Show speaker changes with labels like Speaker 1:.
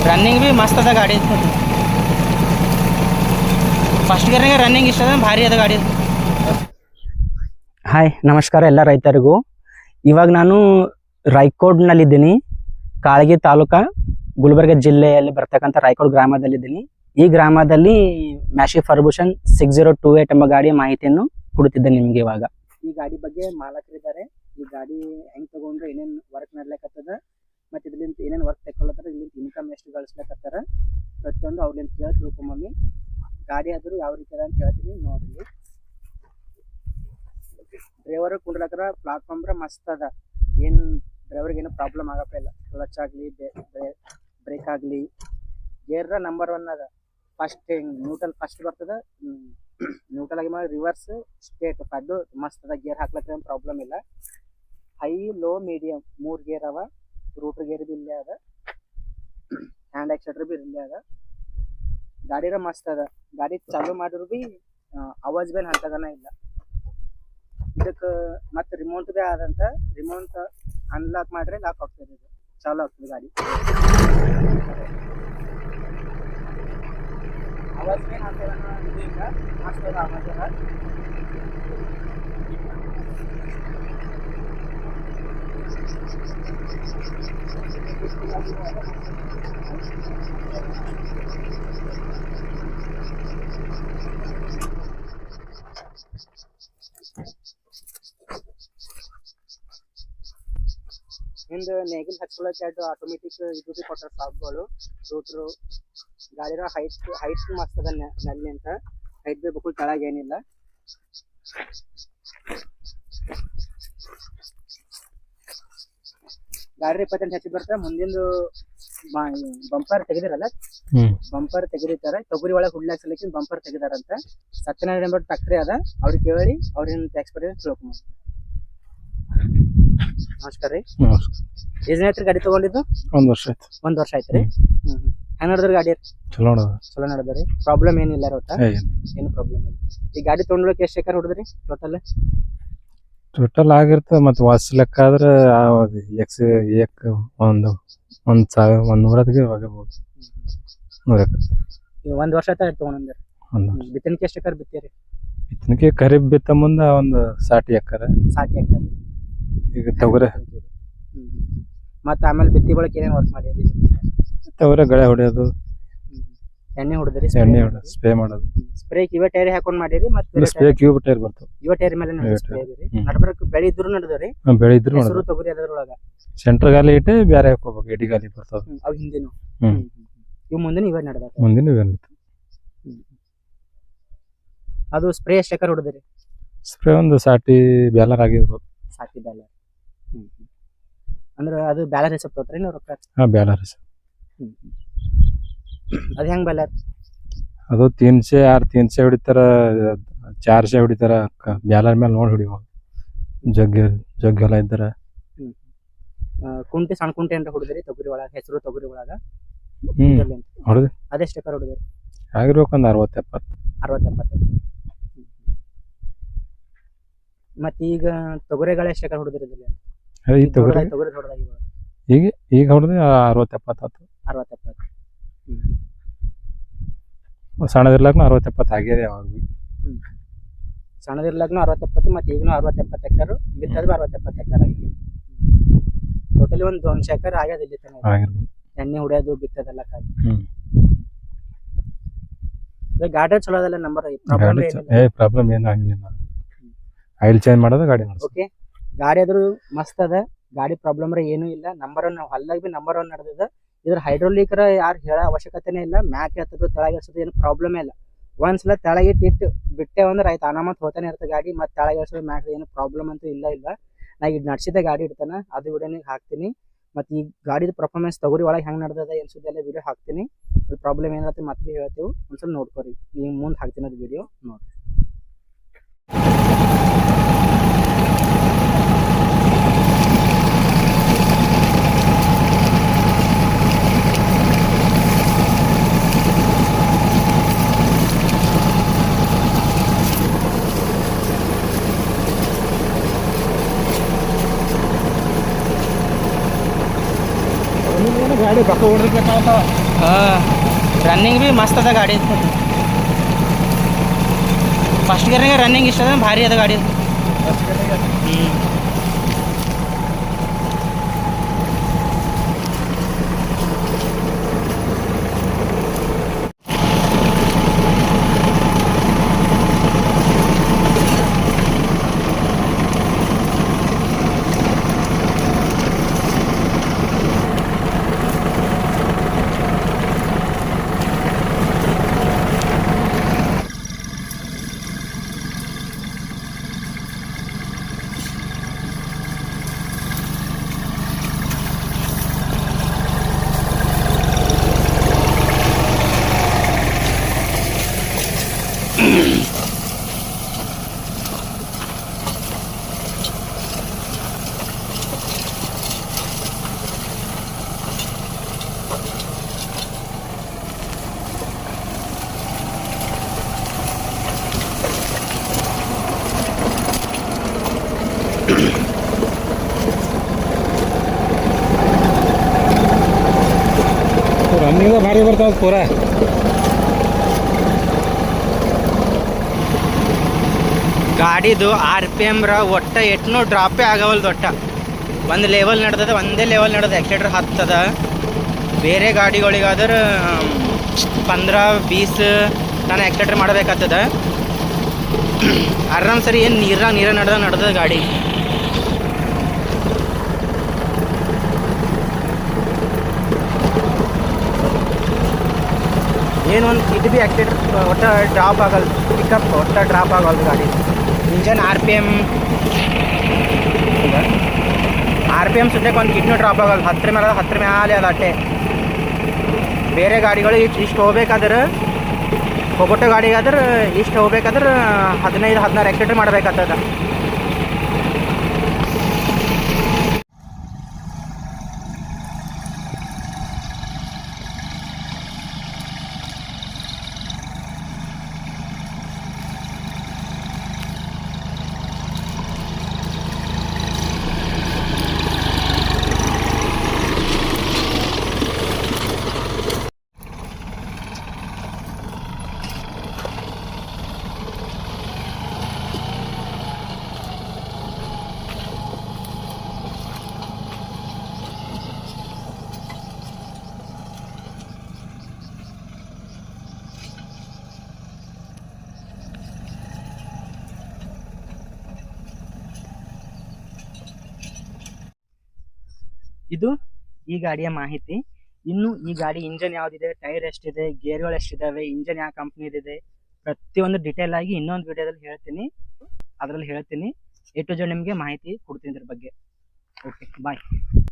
Speaker 1: Running B ಮಸ್ತ್ ಅದ ಗಾಡಿ. ಫಸ್ಟ್ ಗೇರ್ನಾಗ ರನ್ನಿಂಗ್ ಇಷ್ಟ ಅದ, ಭಾರಿ ಅದ ಗಾಡಿ. ಹಾಯ್, ನಮಸ್ಕಾರ ಎಲ್ಲ ರೈತರಿಗೂ. ಇವಾಗ ನಾನು ರಾಯಕೋಡ್ನಲ್ಲಿದ್ದೀನಿ. ಕಾಳಗಿ ತಾಲೂಕಾ, ಗುಲ್ಬರ್ಗ ಜಿಲ್ಲೆಯಲ್ಲಿ ಬರ್ತಕ್ಕಂಥ ರಾಯಕೋಡ್ ಗ್ರಾಮದಲ್ಲಿದ್ದೀನಿ. ಈ ಗ್ರಾಮದಲ್ಲಿ ಮ್ಯಾಶಿ ಫರ್ಗೂಸನ್ 6028 ಎಂಬ ಗಾಡಿಯ ಮಾಹಿತಿಯನ್ನು ಕೊಡುತ್ತಿದ್ದೆ ನಿಮಗೆ. ಇವಾಗ ಈ ಗಾಡಿ ಬಗ್ಗೆ ಮಾಲಕರಿದ್ದಾರೆ. ಈ ಗಾಡಿ ಹೆಂಗ್ ತಗೊಂಡ್ರೆ ಏನೇನು ವರ್ಕ್ ನಡ್ಲಿಕ್ಕತ್ತದ, ಮತ್ತು ಇದ್ರಿಂದ ಏನೇನು ವರ್ಕ್ ತಗೊಳ್ಳತ್ತಾರ, ಇಲ್ಲಿಂದ ಇನ್ಕಮ್ ಎಷ್ಟು ಗಳಿಸ್ಲಿಕ್ಕತ್ತಾರ, ಪ್ರತಿಯೊಂದು ಅವ್ರಿಂದ ಕೇಳಿ ತಿಳ್ಕೊಂಬಮ್ಮಿ. ಗಾಡಿ ಆದರೂ ಯಾವ ರೀತಿ ಅದ ಅಂತ ಹೇಳ್ತೀನಿ ನೋಡ್ರಿ. ಡ್ರೈವರ್ ಕುಂಡ್ಲಕ್ಕರ ಪ್ಲಾಟ್ಫಾರ್ಮ್ ಮಸ್ತ್ ಅದ. ಏನು ಡ್ರೈವರ್ಗೆ ಏನು ಪ್ರಾಬ್ಲಮ್ ಆಗಪ್ಪ ಇಲ್ಲ. ಕ್ಲಚ್ ಆಗಲಿ, ಬ್ರೇಕ್ ಆಗಲಿ, ಗೇರ್ ನಂಬರ್ 1 ಅದ. ಫಸ್ಟ್ ನ್ಯೂಟ್ರಲ್ ಫಸ್ಟ್ ಬರ್ತದ, ನ್ಯೂಟ್ರಲ್ ಆಗಿ ಮಾಡಿ ರಿವರ್ಸ್ ಸ್ಟೇಟ್ ಅದು ಮಸ್ತ್ ಅದ. ಗೇರ್ ಹಾಕ್ಲಕ್ಕ ಏನು ಪ್ರಾಬ್ಲಮ್ ಇಲ್ಲ. ಹೈ, ಲೋ, ಮೀಡಿಯಂ 3 ಗೇರ್ ಅವ. ರೂಟರ್ ಗೇರ್ ಬಿ ಇಲ್ಲೇ ಅದ, ಹ್ಯಾಂಡ್ ಆಕ್ಸಿಲೇಟರ್ ಬಿ ಇಲ್ಲೇ ಅದ. ಗಾಡಿರ ಮಸ್ತ್ ಅದ. ಗಾಡಿ ಚಾಲೂ ಮಾಡಿದ್ರು ಬಿ ಆವಾಜ್ ಬೇನ್ ಅಂತಗನ ಇಲ್ಲ. ಇದಕ್ಕೆ ಮತ್ತೆ ರಿಮೋಟ್ ಬಿ ಆದಂತ. ರಿಮೋಟ್ ಅನ್ಲಾಕ್ ಮಾಡ್ರೆ ಲಾಕ್ ಆಗ್ತದೆ, ಇದು ಚಾಲೂ ಆಗ್ತದೆ ಗಾಡಿ. ಆವಾಜ್ ಬೇನ್ ಅಂತಗನ ಇಲ್ಲ, ಮಸ್ತ್ ಅದ ಆವಾಜ್ ಅದ. ಹಿಂದೆ ನೇಗಿಲ್ ಹಚ್ಕೊಳಕ್ಕೆ ಆಟೋಮೆಟಿಕ್ ಇದು ಬಿ ಕೊಟ್ಟಾರ ಸಾಬ್ಗಳು, ರೂಟ್ರು. ಗಾಡಿರ ಹೈಟ್ ಮಸ್ತ್ ಅದ. ನಲ್ಲಿ ಅಂತ ಹೈಟ್ ಬಿ ಬಕ್ಕುಲ್ ಕೆಳಗ ಏನಿಲ್ಲ. ಗಾಡಿ 28 ಹೆಚ್ಚು ಬರ್ತದೆ. ಮುಂದಿಂದು ಬಂಪರ್ ತೆಗೆದಿರಲ್ಲ, ಬಂಪರ್ ತೆಗೆದಿರ್ತಾರೆ. ತೊಗರಿ ಒಳಗೆ ಹುಡ್ಲಾಕ್ಸಲಿಕ್ಕೆ ಬಂಪರ್ ತೆಗೆದಾರಂತ. 17 ನಂಬರ್ ಫ್ಯಾಕ್ಟ್ರಿ ಅದ. ಅವ್ರಿಗೆ ಕೇಳಿ ಅವ್ರೇನು ಎಕ್ಸ್ಪೀರಿಯನ್ಸ್ ತಿಳ್ಕೊಂಬ. ನಮಸ್ಕಾರ ರೀ. ಏನ್ ಐತ್ರಿ ಗಾಡಿ ತಗೊಂಡಿದ್ದು?
Speaker 2: 1 ವರ್ಷ ಆಯ್ತು.
Speaker 1: 1 ವರ್ಷ ಆಯ್ತು ರೀ. ಹೆಂಗ್ ನಡೆದ್ರಿ ಗಾಡಿ? ಚಲೋ ನಡೆದ್ರಿ. ಪ್ರಾಬ್ಲಮ್ ಏನಿಲ್ಲ ಒಟ್ಟ? ಏನು ಪ್ರಾಬ್ಲಮ್ ಇಲ್ಲ. ಈ ಗಾಡಿ ತೊಗೊಂಡ್ಲಿಕ್ಕೆ ಎಷ್ಟು ಎಕರೆ ಹೊಡೆದ್ರಿ
Speaker 2: ಟೋಟಲ್ ಆಗಿರ್ತದೆ. ಮತ್ತೆ ವಾಸ್ ಲೆಕ್ಕ ಆದ್ರೆ ಒಂದು 100 ಹೋಗಬಹುದು. 100 ಎಕರೆ.
Speaker 1: 1 ವರ್ಷ ಆಯ್ತು ತಗೊಂಡ್ರಿ. ಬಿತ್ತನಿಕೆ ಎಷ್ಟು ಎಕರೆ ಬಿತ್ತೀರಿ?
Speaker 2: ಬಿತ್ತನಿಕೆ ಖರೀಫ್ ಬಿತ್ತ ಮುಂದ ಒಂದು 60 ಎಕರೆ.
Speaker 1: 60 ಎಕರೆ.
Speaker 2: ಈಗ ತೊಗರಿ
Speaker 1: ಮತ್ತೆ ಆಮೇಲೆ ಬಿತ್ತಿ ಬಳಕೆ ಏನೇನು ವರ್ಕ್ ಮಾಡಿರಿ?
Speaker 2: ತೊಗರಿ ಗಳೆ ಹೊಡೆಯೋದು,
Speaker 1: ಎಣ್ಣೆ ಹೊಡೆದ್ರಿ,
Speaker 2: ಸ್ಪ್ರೇ ಮಾಡೋದು.
Speaker 1: ಸ್ಪ್ರೇ ಇವೇ ಟೈರ್ ಹಾಕೊಂಡ್ ಮಾಡಿರಿ? ಮತ್ತೆ
Speaker 2: ಸ್ಪ್ರೇ ಕ್ಯೂಬ್ ಟೈರ್ ಬರ್ತಾವ.
Speaker 1: ಇವೇ ಟೈರ್ ಮೇಲೆ ನಡ್ಬರ್ಕ್ ಬೆಳೆ ಇದ್ರು ನಡೆದವ್ರಿ?
Speaker 2: ಬೆಳೆ ಇದ್ರು
Speaker 1: ಹೆಸರು ತೊಗರಿ ಅದ್ರೊಳಗ
Speaker 2: ಸೆಂಟ್ರ್ ಗಾಲಿ ಇಟ್ಟು ಬೇರೆ ಹಾಕೋಬೇಕು. ಎಡಿ ಗಾಲಿ ಬರ್ತಾವ
Speaker 1: ಅವ್ ಹಿಂದಿನ. ಇವ್ ಮುಂದಿನ ಇವೇ ನಡೆದ.
Speaker 2: ಮುಂದಿನ
Speaker 1: ಅದು ಸ್ಪ್ರೇ ಎಷ್ಟು ಎಕರೆ ಹೊಡೆದ್ರಿ?
Speaker 2: ಸ್ಪ್ರೇ ಒಂದು 60 ಬ್ಯಾಲರ್ ಆಗಿರ್ಬೋದು.
Speaker 1: 60 ಬ್ಯಾಲರ್. ಅಂದ್ರೆ ಅದು ಬ್ಯಾಲರ್ ಹೆಸರು ತೋತ್ರಿ ನೀವು ರೊಕ್ಕ?
Speaker 2: ಬ್ಯಾಲರ್ ಹೆಸರು.
Speaker 1: ಅದ್ ಹೆಂಗ್ ಬ್ಯಾಲರ್?
Speaker 2: ಅದು 300 ಹೊಡಿತಾರ, 400 ಹೊಡಿತಾರ. ಬ್ಯಾಲರ್ ಮೇಲೆ ನೋಡಿ ಹೊಡಿಬೋದು. ಜಗ್ಗೆಲ್ಲ ಇದ್ದಾರ.
Speaker 1: ಕುಂಟೆ, ಸಣ್ಣ ಕುಂಟೆ ಅಂತ ಹೊಡೆದ್ರಿ ತೊಗರಿ ಒಳಗ? ಹೆಸರು ತೊಗರಿ ಒಳಗ
Speaker 2: ಹೊಡೆದ್ರಿ?
Speaker 1: ಅದೆಷ್ಟು ಎಕರೆ ಹೊಡೆದ್ರಿ?
Speaker 2: ಆಗಿರ್ಬೇಕು ಒಂದು 60-70.
Speaker 1: 60-70. ಮತ್ತ ಈಗ ತೊಗರಿಗಳ ಎಷ್ಟು ಎಕರೆ ಹೊಡೆದ್ರಿ?
Speaker 2: ತೊಗರಿ ಈಗ ಹೊಡೆದ್ರೆ 60-70.
Speaker 1: 60-70.
Speaker 2: ಸಣ್ಣದಿರ್ಲಾಕ್ನು 60-70 ಆಗ್ಯದ. ಯಾವಾಗ
Speaker 1: ಸಣ್ಣದಿರ್ಲಾಕ್ನು 60-70, ಮತ್ತೆ ಈಗನು 60-70 ಎಕರೆ ಬಿತ್ತದ. 60-70 ಎಕರೆ ಆಗಿದೆ. ಟೋಟಲಿ ಒಂದು 100 ಎಕರೆ ಆಗ್ಯದ ಇಲ್ಲಿ ತನಕ. ಎಣ್ಣೆ ಹೊಡೆಯೋದು ಬಿತ್ತದೆಲ್ಲ ಗಾಡಿ ಚಲೋ ಅದಲ್ಲ. ನಂಬರ್
Speaker 2: ಪ್ರಾಬ್ಲಮ್ ಏನು ಆಗಿಲ್ಲ. ಆಯಿಲ್ ಚೇಂಜ್ ಮಾಡೋದು ಗಾಡಿ.
Speaker 1: ಓಕೆ, ಗಾಡಿ ಆದ್ರೂ ಮಸ್ತ್ ಅದ. ಗಾಡಿ ಪ್ರಾಬ್ಲಮ್ ಏನೂ ಇಲ್ಲ. ನಂಬರ್ 1 ಹೊಲ್ದಾಗ ಬಿ ನಂಬರ್ 1 ನಡೆದದ. ಇದ್ರ ಹೈಡ್ರೋಲಿಕ್ ಯಾರು ಹೇಳೋ ಅವಶ್ಯಕತೆನೇ ಇಲ್ಲ. ಮ್ಯಾಕ್ ಎತ್ತದು ತೆಳಗೆ ಎಳ್ಸೋದು ಏನು ಪ್ರಾಬ್ಲಮ್ ಇಲ್ಲ. ಒಂದ್ಸಲ ತೆಳಗೆ ಇಟ್ಟು ಬಿಟ್ಟೆ ಅಂದ್ರೆ ಆಯ್ತು, ಅನಾಮತ್ ಹೋತಾನೆ ಇರ್ತದೆ ಗಾಡಿ. ಮತ್ತೆ ತೆಳಗೆ ಎಳ್ಸೋದು ಮ್ಯಾಕ್ ಏನು ಪ್ರಾಬ್ಲಮ್ ಅಂತೂ ಇಲ್ಲ. ನಾ ಈಗ ನಡ್ಸಿದ ಗಾಡಿ ಇಡ್ತಾನೆ, ಅದು ವಿಡಿಯೋನಿಗೆ ಹಾಕ್ತೀನಿ. ಮತ್ತು ಈ ಗಾಡಿದ ಪರ್ಫಾರ್ಮೆನ್ಸ್ ತೊಗರಿ ಒಳಗೆ ಹೆಂಗೆ ನಡೆದದ ಎಲ್ಲ ವಿಡಿಯೋ ಹಾಕ್ತೀನಿ. ಅದು ಪ್ರಾಬ್ಲಮ್ ಏನಾಗುತ್ತೆ ಮತ್ತೆ ಭೀ ಹೇಳ್ತೇವೆ. ಒಂದ್ಸಲ ನೋಡ್ಕೊರಿ. ಈಗ ಮುಂದೆ ಹಾಕ್ತೀನಿ ಅದು ವಿಡಿಯೋ ನೋಡ್ರಿ.
Speaker 2: ಗಾಡಿ ಬಕ್ಕ ಹೊಡ್ರಿಕ್ಕಾಗ್ತಾವ.
Speaker 1: ರನ್ನಿಂಗ್ ಬಿ ಮಸ್ತ್ ಅದ ಗಾಡಿ. ಫಸ್ಟ್ ಗೇರ್ನಾಗ ರನ್ನಿಂಗ್ ಇಷ್ಟ ಅದ, ಭಾರಿ ಅದ ಗಾಡಿ.
Speaker 2: ರನ್ನಿಂಗ್ ಭಾರಿ ಬರ್ತಾವ ಪೂರ.
Speaker 1: ಗಾಡಿದು RPM ಒಟ್ಟ ಎಟ್ನೂ ಡ್ರಾಪೇ ಆಗವಲ್ದು. ಒಟ್ಟ ಒಂದು ಲೆವೆಲ್ ನಡ್ದದ, ಒಂದೇ ಲೆವೆಲ್ ನಡ್ದದ. ಆಕ್ಸಿಲೇಟರ್ ಹತ್ತದ. ಬೇರೆ ಗಾಡಿಗಳಿಗಾದ್ರೆ 15-20 ತಾನು ಆಕ್ಸಿಲೇಟರ್ ಮಾಡಬೇಕಾಗ್ತದ. ಆರಾಮ್ ಸರಿ ಏನು ನೀರ ನಡ್ದದ ಗಾಡಿ. ಏನು ಒಂದು ಇದು ಭೀ ಆಕ್ಸಿಲೇಟರ್ ಒಟ್ಟು ಡ್ರಾಪ್ ಆಗಲ್ಲ, ಪಿಕಪ್ ಒಟ್ಟು ಡ್ರಾಪ್ ಆಗಲ್ದು ಗಾಡಿ. ಇಂಜನ್ RPM ಸುತ್ತಕ್ಕೆ ಒಂದು ಕಿಡ್ನೂ ಡ್ರಾಪ್ ಆಗಲ್ಲ. 10 ಮೇಲೆ ಅದು ಅಟ್ಟೆ. ಬೇರೆ ಗಾಡಿಗಳು ಇಷ್ಟು ಹೋಗ್ಬೇಕಾದ್ರೆ, ಹೊಗೊಟ್ಟೋ ಗಾಡಿಗಾದ್ರೆ ಇಷ್ಟು ಹೋಗ್ಬೇಕಾದ್ರೆ 15-16 ಆಕ್ಸಿಲೇಟರ್ ಮಾಡಬೇಕಾಗ್ತದ. ಇದು ಈ ಗಾಡಿಯ ಮಾಹಿತಿ. ಇನ್ನು ಈ ಗಾಡಿ ಇಂಜನ್ ಯಾವ್ದಿದೆ, ಟೈರ್ ಎಷ್ಟಿದೆ, ಗೇರ್ಗಳು ಎಷ್ಟಿದಾವೆ, ಇಂಜನ್ ಯಾವ ಕಂಪ್ನಿದಿದೆ, ಪ್ರತಿಯೊಂದು ಡಿಟೇಲ್ ಆಗಿ ಇನ್ನೊಂದು ವಿಡಿಯೋದಲ್ಲಿ ಹೇಳ್ತೀನಿ. ಅದರಲ್ಲಿ ಹೇಳ್ತೀನಿ A to Z ನಿಮಗೆ ಮಾಹಿತಿ ಕೊಡ್ತೀನಿ ಇದ್ರ ಬಗ್ಗೆ. ಓಕೆ, ಬಾಯ್.